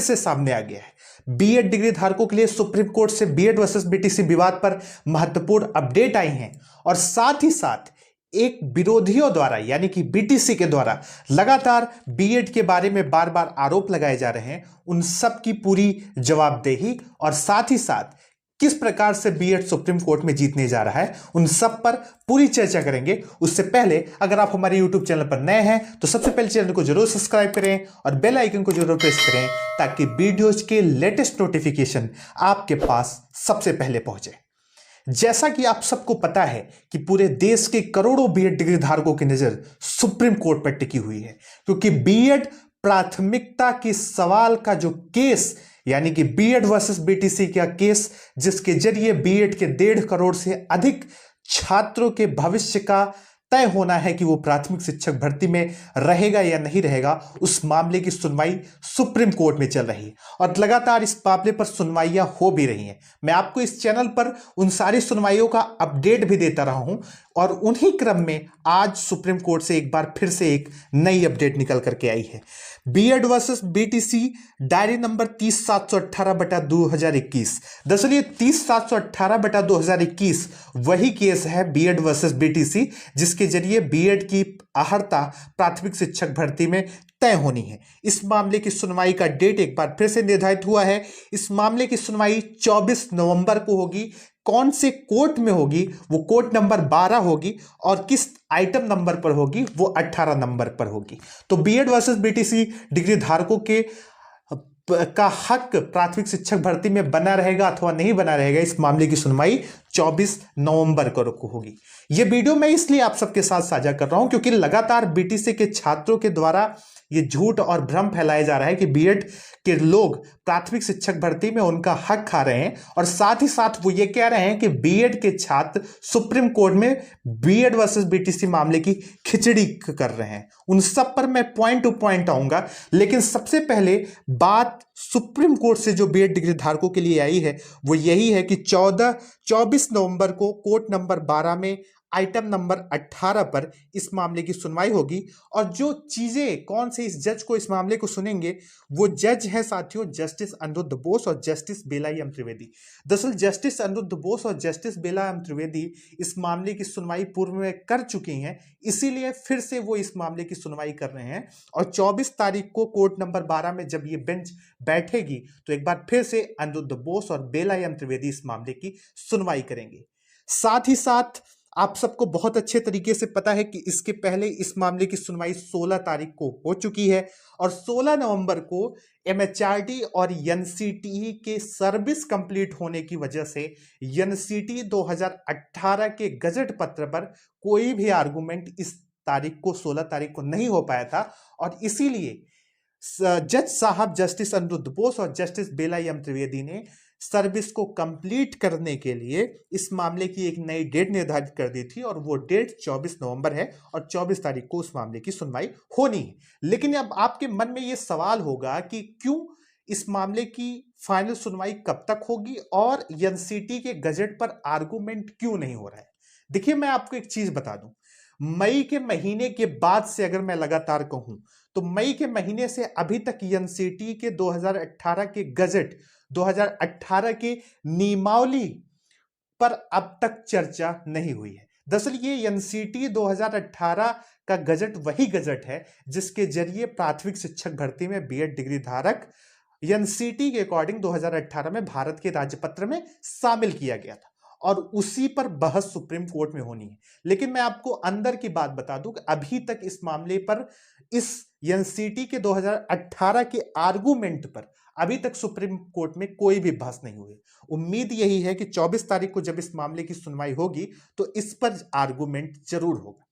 से सामने आ गया है। बीएड डिग्री धारकों के लिए सुप्रीम कोर्ट से बीएड वर्सेस बीटीसी विवाद पर महत्वपूर्ण अपडेट आई हैं और साथ ही साथ एक विरोधियों द्वारा यानी कि बीटीसी के द्वारा लगातार बीएड के बारे में बार बार आरोप लगाए जा रहे हैं, उन सब की पूरी जवाबदेही और साथ ही साथ किस प्रकार से बीएड सुप्रीम कोर्ट में जीतने जा रहा है, उन सब पर पूरी चर्चा करेंगे। उससे पहले अगर आप हमारे यूट्यूब चैनल पर नए हैं तो सबसे पहले चैनल को जरूर सब्सक्राइब करें और बेल आइकन को जरूर प्रेस करें ताकि वीडियोज के लेटेस्ट नोटिफिकेशन आपके पास सबसे पहले पहुंचे। जैसा कि आप सबको पता है कि पूरे देश के करोड़ों बीएड डिग्री धारकों की नजर सुप्रीम कोर्ट पर टिकी हुई है, क्योंकि बीएड प्राथमिकता के सवाल का जो केस यानी कि बीएड वर्सेस बीटीसी का केस, जिसके जरिए बीएड के 1.5 करोड़ से अधिक छात्रों के भविष्य का तय होना है कि वो प्राथमिक शिक्षक भर्ती में रहेगा या नहीं रहेगा, उस मामले की सुनवाई सुप्रीम कोर्ट में चल रही है और लगातार इस मामले पर सुनवाइयां हो भी रही हैं। मैं आपको इस चैनल पर उन सारी सुनवाइयों का अपडेट भी देता रहा हूं और उन्हीं क्रम में आज सुप्रीम कोर्ट से एक बार फिर से एक नई अपडेट निकल करके आई है। BEd versus BTC diary number 30/718/2021। दरअसल ये 30/718/2021 वही केस है बीएड वर्सेस बीटीसी जिसके जरिए बीएड की अहर्ता प्राथमिक शिक्षक भर्ती में तय होनी है। इस मामले की सुनवाई का डेट एक बार फिर से निर्धारित हुआ है। इस मामले की सुनवाई 24 नवंबर को होगी। कौन से कोर्ट में होगी? वो कोर्ट नंबर 12 होगी और किस आइटम नंबर पर होगी? वो 18 नंबर पर होगी। तो बीएड वर्सेस बीटीसी डिग्री धारकों के का हक प्राथमिक शिक्षक भर्ती में बना रहेगा अथवा नहीं बना रहेगा, इस मामले की सुनवाई 24 नवंबर को होगी। यह वीडियो मैं इसलिए आप सबके साथ साझा कर रहा हूं क्योंकि लगातार बीटीसी के छात्रों के द्वारा ये झूठ और भ्रम फैलाया जा रहा है कि बीएड के लोग प्राथमिक शिक्षक भर्ती में उनका हक खा रहे हैं और साथ ही साथ वो ये कह रहे हैं कि बीएड के छात्र सुप्रीम कोर्ट में बीएड वर्सेस बीटीसी मामले की खिचड़ी कर रहे हैं। उन सब पर मैं पॉइंट टू पॉइंट आऊंगा, लेकिन सबसे पहले बात सुप्रीम कोर्ट से जो बीएड डिग्री धारकों के लिए आई है वो यही है कि 24 नवंबर को कोर्ट नंबर 12 में आइटम नंबर 18 पर इस मामले की सुनवाई होगी और जो चीजें कौन से इस जज को इस मामले को सुनेंगे वो जज है साथियों जस्टिस अनिरुद्ध बोस और जस्टिस बेला एम त्रिवेदी। दरअसल जस्टिस अनिरुद्ध बोस और जस्टिस बेला एम त्रिवेदी इस मामले की सुनवाई पूर्व में कर चुकी हैं, इसीलिए फिर से वो इस मामले की सुनवाई कर रहे हैं और 24 तारीख को कोर्ट नंबर 12 में जब ये बेंच बैठेगी तो एक बार फिर से अनिरुद्ध बोस और बेला एम त्रिवेदी इस मामले की सुनवाई करेंगे। साथ ही साथ आप सबको बहुत अच्छे तरीके से पता है कि इसके पहले इस मामले की सुनवाई 16 तारीख को हो चुकी है और 16 नवंबर को एमएचआरडी और एनसीटीई के सर्विस कंप्लीट होने की वजह से एनसीटी 2018 के गजट पत्र पर कोई भी आर्गुमेंट इस तारीख को 16 तारीख को नहीं हो पाया था और इसीलिए जज साहब जस्टिस अनिरुद्ध बोस और जस्टिस बेला एम त्रिवेदी ने सर्विस को कंप्लीट करने के लिए इस मामले की एक नई डेट निर्धारित कर दी थी और वो डेट 24 नवंबर है और 24 तारीख को उस मामले की सुनवाई होनी है। लेकिन अब आपके मन में ये सवाल होगा कि क्यों इस मामले की फाइनल सुनवाई कब तक होगी और एनसीटी के गजट पर आर्गुमेंट क्यों नहीं हो रहा है। देखिए मैं आपको एक चीज बता दूं, मई के महीने के बाद से अगर मैं लगातार कहूं तो मई के महीने से अभी तक एनसीटी के 2018 के गजट 2018 के नियमावली पर अब तक चर्चा नहीं हुई है। दरअसल ये एनसीटी 2018 का गजट वही गजट है जिसके जरिए प्राथमिक शिक्षक भर्ती में बीएड डिग्री धारक एनसीटी के अकॉर्डिंग 2018 में भारत के राज्यपत्र में शामिल किया गया था और उसी पर बहस सुप्रीम कोर्ट में होनी है। लेकिन मैं आपको अंदर की बात बता दूं कि अभी तक इस मामले पर इस एनसीटी के 2018 के आर्गुमेंट पर अभी तक सुप्रीम कोर्ट में कोई भी बहस नहीं हुई। उम्मीद यही है कि 24 तारीख को जब इस मामले की सुनवाई होगी तो इस पर आर्गुमेंट जरूर होगा।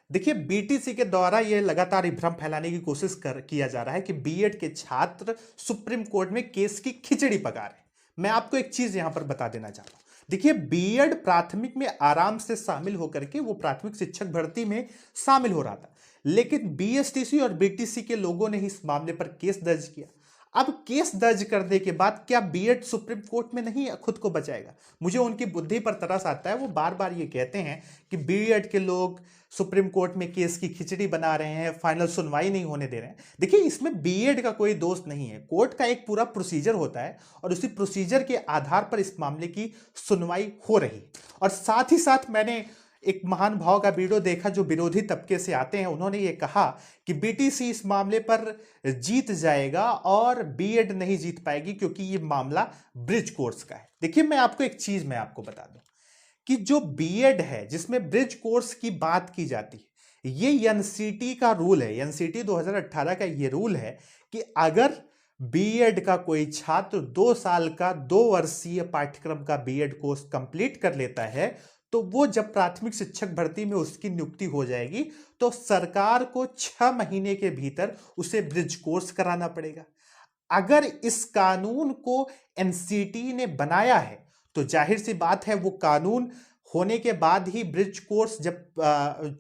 देखिए बीटीसी के द्वारा यह लगातार भ्रम फैलाने की कोशिश किया जा रहा है कि बीएड के छात्र सुप्रीम कोर्ट में केस की खिचड़ी पका रहे हैं। मैं आपको एक चीज यहां पर बता देना चाहता हूं। देखिए बीएड प्राथमिक में आराम से शामिल होकर के वो प्राथमिक शिक्षक भर्ती में शामिल हो रहा था, लेकिन बीएसटीसी और बीटीसी के लोगों ने इस मामले पर केस दर्ज किया। अब केस दर्ज करने के बाद क्या बीएड सुप्रीम कोर्ट में नहीं खुद को बचाएगा? मुझे उनकी बुद्धि पर तरस आता है। वो बार बार ये कहते हैं कि बीएड के लोग सुप्रीम कोर्ट में केस की खिचड़ी बना रहे हैं, फाइनल सुनवाई नहीं होने दे रहे हैं। देखिए, इसमें बीएड का कोई दोष नहीं है। कोर्ट का एक पूरा प्रोसीजर होता है और उसी प्रोसीजर के आधार पर इस मामले की सुनवाई हो रही। और साथ ही साथ मैंने एक महान भाव का वीडियो देखा जो विरोधी तबके से आते हैं। उन्होंने ये कहा कि बीटीसी इस मामले पर जीत जाएगा और बीएड नहीं जीत पाएगी क्योंकि ये मामला ब्रिज कोर्स का है। देखिए, मैं आपको एक चीज मैं आपको बता दूं कि जो बीएड है जिसमें ब्रिज कोर्स की बात की जाती है, ये एनसीटी का रूल है। एनसीटी 2018 का ये रूल है कि अगर बीएड का कोई छात्र 2 साल का 2 वर्षीय पाठ्यक्रम का बीएड कोर्स कंप्लीट कर लेता है तो वो जब प्राथमिक शिक्षक भर्ती में उसकी नियुक्ति हो जाएगी तो सरकार को 6 महीने के भीतर उसे ब्रिज कोर्स कराना पड़ेगा। अगर इस कानून को एनसीटी ने बनाया है तो जाहिर सी बात है वो कानून होने के बाद ही ब्रिज कोर्स जब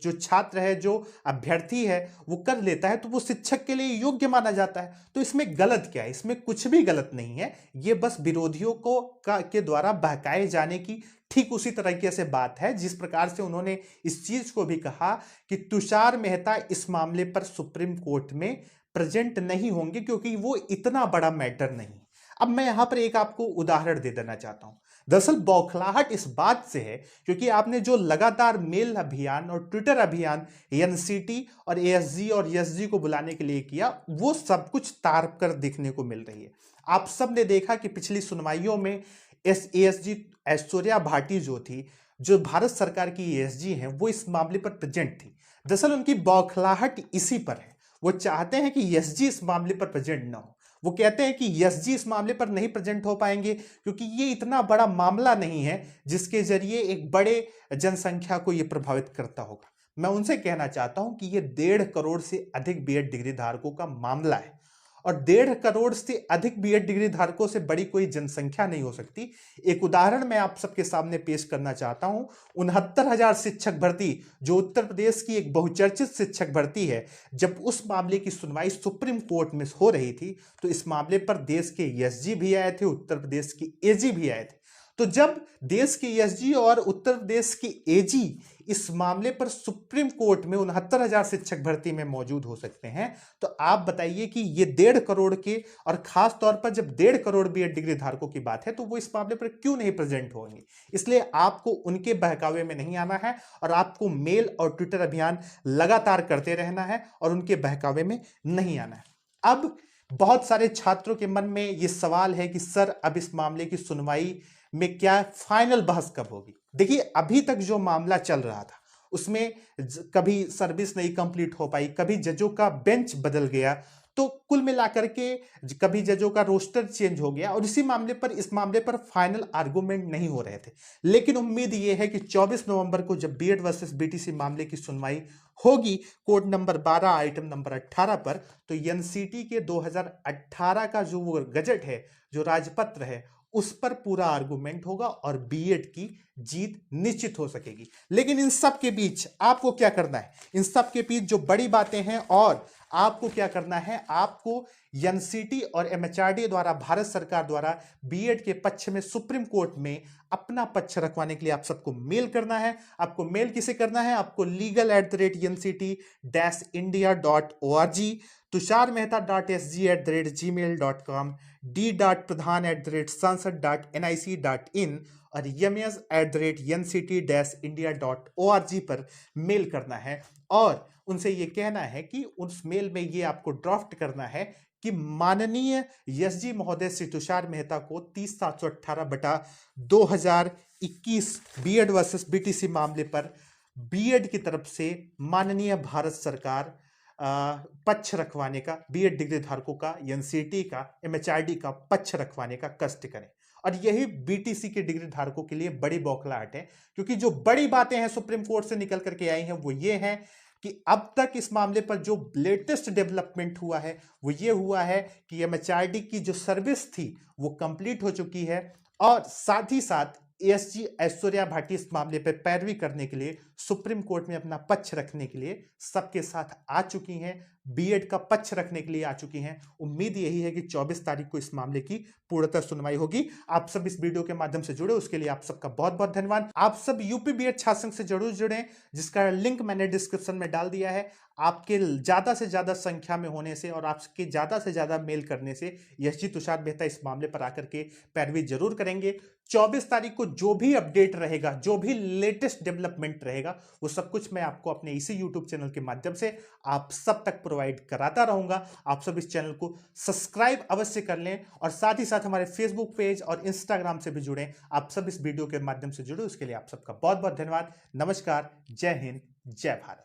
जो छात्र है, जो अभ्यर्थी है वो कर लेता है तो वो शिक्षक के लिए योग्य माना जाता है। तो इसमें गलत क्या है? इसमें कुछ भी गलत नहीं है। ये बस विरोधियों को के द्वारा बहकाए जाने की ठीक उसी तरीके से बात है जिस प्रकार से उन्होंने इस चीज को भी कहा कि तुषार मेहता इस मामले पर सुप्रीम कोर्ट में प्रेजेंट नहीं होंगे क्योंकि वो इतना बड़ा मैटर नहीं। अब मैं यहां पर एक आपको उदाहरण दे देना चाहता हूं। दरअसल बौखलाहट इस बात से है क्योंकि आपने जो लगातार मेल अभियान और ट्विटर अभियान एनसीटी और एएसजी और एसजी को बुलाने के लिए किया, वो सब कुछ तार कर दिखने को मिल रही है। आप सब ने देखा कि पिछली सुनवाइयों में एएसजी ऐश्वर्या भाटी जो थी, जो भारत सरकार की एएसजी हैं, वो इस मामले पर प्रेजेंट थी। दरअसल उनकी बौखलाहट इसी पर है। वो चाहते हैं कि एसजी इस मामले पर प्रेजेंट ना हो। वो कहते हैं कि एसजी इस मामले पर नहीं प्रेजेंट हो पाएंगे क्योंकि ये इतना बड़ा मामला नहीं है जिसके जरिए एक बड़े जनसंख्या को ये प्रभावित करता होगा। मैं उनसे कहना चाहता हूं कि ये 1.5 करोड़ से अधिक बीएड डिग्री धारकों का मामला है और 1.5 करोड़ से अधिक बीएड डिग्री धारकों से बड़ी कोई जनसंख्या नहीं हो सकती। एक उदाहरण मैं आप सबके सामने पेश करना चाहता हूं। 69,000 शिक्षक भर्ती जो उत्तर प्रदेश की एक बहुचर्चित शिक्षक भर्ती है, जब उस मामले की सुनवाई सुप्रीम कोर्ट में हो रही थी तो इस मामले पर देश के एसजी भी आए थे, उत्तर प्रदेश की एजी भी आए थे। तो जब देश के एसजी और उत्तर प्रदेश की एजी इस मामले पर सुप्रीम कोर्ट में 69,000 शिक्षक भर्ती में मौजूद हो सकते हैं तो आप बताइए कि ये 1.5 करोड़ के, और खास तौर पर जब 1.5 करोड़ बीएड डिग्री धारकों की बात है तो वो इस मामले पर क्यों नहीं प्रेजेंट होंगे? इसलिए आपको उनके बहकावे में नहीं आना है और आपको मेल और ट्विटर अभियान लगातार करते रहना है और उनके बहकावे में नहीं आना है। अब बहुत सारे छात्रों के मन में ये सवाल है कि सर, अब इस मामले की सुनवाई में क्या फाइनल बहस कब होगी? देखिए, अभी तक जो मामला चल रहा था उसमें कभी सर्विस नहीं कंप्लीट हो पाई, कभी जजों का बेंच बदल गया, तो कुल मिलाकर के कभी जजों का रोस्टर चेंज हो गया और इस मामले पर फाइनल आर्गुमेंट नहीं हो रहे थे। लेकिन उम्मीद यह है कि 24 नवंबर को जब बीएड वर्सेस बीटीसी मामले की सुनवाई होगी कोड नंबर 12 आइटम नंबर 18 पर, तो एनसीटी के 2018 का जो वो गजट है, जो राजपत्र है, उस पर पूरा आर्गुमेंट होगा और बीएड की जीत निश्चित हो सकेगी। लेकिन इन सब के बीच आपको क्या करना है? इन सब के बीच जो बड़ी बातें हैं और आपको क्या करना है, आपको एनसीटी और एमएचआरडी द्वारा, भारत सरकार द्वारा बीएड के पक्ष में सुप्रीम कोर्ट में अपना पक्ष रखवाने के लिए आप सबको मेल करना है। आपको मेल किसे करना है? आपको legal@nct-india.org, tushar-mehta.sg@gmail.com, d.pradhan@sansad.nic.in और ms@nct-india.org पर मेल करना है और उनसे ये कहना है कि उस मेल में ये आपको ड्राफ्ट करना है कि माननीय एसजी महोदय श्री तुषार मेहता को 30/718/2021 बीएड वर्सेस बीटीसी मामले पर बीएड की तरफ से माननीय भारत सरकार पक्ष रखवाने का, बीएड डिग्री धारकों का, एनसीटी का, एमएचआरडी का पक्ष रखवाने का कष्ट करें। और यही बीटीसी के डिग्री धारकों के लिए बड़ी बौखलाहट है क्योंकि जो बड़ी बातें हैं सुप्रीम कोर्ट से निकल करके आई हैं वो ये हैं कि अब तक इस मामले पर जो लेटेस्ट डेवलपमेंट हुआ है वो ये हुआ है कि एमएचआरडी की जो सर्विस थी वो कंप्लीट हो चुकी है और साथ ही साथ एएसजी ऐश्वर्या भाटी इस मामले पर पैरवी करने के लिए, सुप्रीम कोर्ट में अपना पक्ष रखने के लिए सबके साथ आ चुकी हैं। बीएड का पक्ष रखने के लिए आ चुकी हैं। उम्मीद यही है कि 24 तारीख को इस मामले की पूर्णतः सुनवाई होगी। आप सब इस वीडियो के माध्यम से जुड़े, उसके लिए आप सबका बहुत बहुत धन्यवाद। आप सब यूपी बीएड छात्र संघ से जरूर जुड़े, जिसका लिंक मैंने डिस्क्रिप्शन में डाल दिया है। आपके ज्यादा से ज्यादा संख्या में होने से और आपके ज्यादा से ज्यादा मेल करने से यशजी तुषार मेहता इस मामले पर आकर के पैरवी जरूर करेंगे। 24 तारीख को जो भी अपडेट रहेगा, जो भी लेटेस्ट डेवलपमेंट रहेगा, वो सब कुछ मैं आपको अपने इसी यूट्यूब चैनल के माध्यम से आप सब तक प्रोवाइड कराता रहूंगा। आप सब इस चैनल को सब्सक्राइब अवश्य कर लें और साथ ही साथ हमारे फेसबुक पेज और इंस्टाग्राम से भी जुड़ें। आप सब इस वीडियो के माध्यम से जुड़े, उसके लिए आप सबका बहुत बहुत धन्यवाद। नमस्कार, जय हिंद, जय भारत।